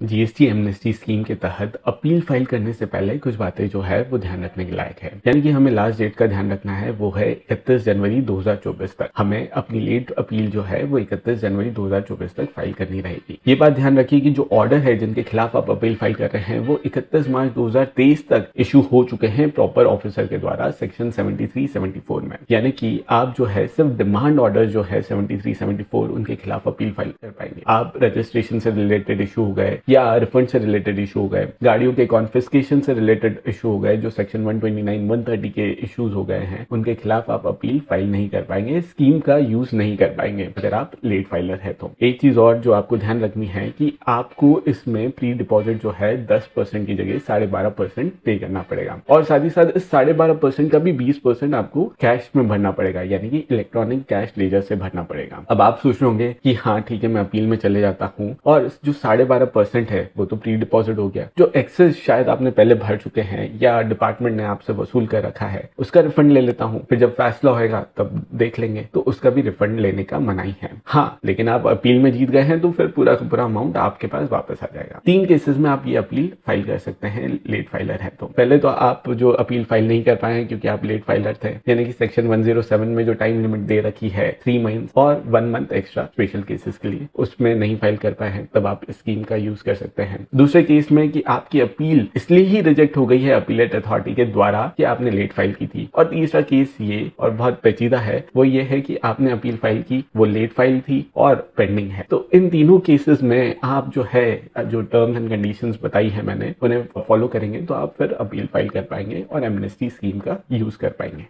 GST amnesty scheme के तहत appeal file करने से पहले कुछ बातें जो है वो ध्यान रखने के लायक है। यानी कि हमें लास्ट डेट का ध्यान रखना है, वो है 31 जनवरी 2024 तक। हमें अपनी लेट अपील जो है वो 31 जनवरी 2024 तक फाइल करनी रहेगी। ये बात ध्यान रखिए कि जो ऑर्डर है जिनके खिलाफ आप अपील फाइल कर रहे हैं वो 31 मार्च 2023 तक इशू हो चुके हैं प्रॉपर ऑफिसर के द्वारा सेक्शन 73-74 में। यानी कि आप जो है सिर्फ डिमांड ऑर्डर जो है 73-74 उनके खिलाफ अपील फाइल कर पाएंगे। आप रजिस्ट्रेशन से रिलेटेड इशू हो गए या रिफंड से रिलेटेड इशू हो गए, गाड़ियों के कॉन्फिस्केशन से रिलेटेड इशू हो गए, जो सेक्शन 129-130 के इश्यूज हो गए हैं, उनके खिलाफ आप अपील फाइल नहीं कर पाएंगे, स्कीम का यूज नहीं कर पाएंगे अगर आप लेट फाइलर है तो। एक चीज और जो आपको ध्यान रखनी है कि आपको इसमें प्री डिपॉजिट जो है 10% की जगह 12.5% पे करना पड़ेगा, और साथ ही साथ इस 12.5% का भी 20% आपको कैश में भरना पड़ेगा, यानी कि इलेक्ट्रॉनिक कैश लेजर से भरना पड़ेगा। अब आप सोच रहे होंगे कि हाँ ठीक है, मैं अपील में चले जाता हूँ और जो 12.5% है वो तो प्री डिपॉजिट हो गया, जो एक्सेस शायद आपने पहले भर चुके हैं या डिपार्टमेंट ने आपसे वसूल कर रखा है उसका रिफंड ले लेता हूँ, फिर जब फैसला होएगा तब देख लेंगे, तो उसका भी रिफंड लेने का मनाही है। हाँ, लेकिन आप अपील में जीत गए हैं तो फिर पूरा का पूरा अमाउंट आपके पास वापस आ जाएगा। 3 केसेस में आप ये अपील फाइल कर सकते हैं लेट फाइलर है तो। पहले तो आप जो अपील फाइल नहीं कर पाए हैं क्योंकि आप लेट फाइलर थे, यानी कि सेक्शन 107 में जो टाइम लिमिट दे रखी है 3 मंथ और 1 मंथ एक्स्ट्रा स्पेशल केसेस के लिए, उसमें नहीं फाइल कर पाए हैं, तब आप स्कीम का यूज कर सकते हैं। दूसरे केस में कि आपकी अपील इसलिए ही रिजेक्ट हो गई है अपीलेट अथॉरिटी के द्वारा कि आपने लेट फाइल की थी। और तीसरा केस ये और बहुत पेचीदा है, वो ये है कि आपने अपील फाइल की, वो लेट फाइल थी और पेंडिंग है। तो इन तीनों केसेस में आप जो है जो टर्म्स एंड कंडीशंस बताई है मैंने, उन्हें फॉलो करेंगे तो आप फिर अपील फाइल कर पाएंगे और एमनेस्टी स्कीम का यूज कर पाएंगे।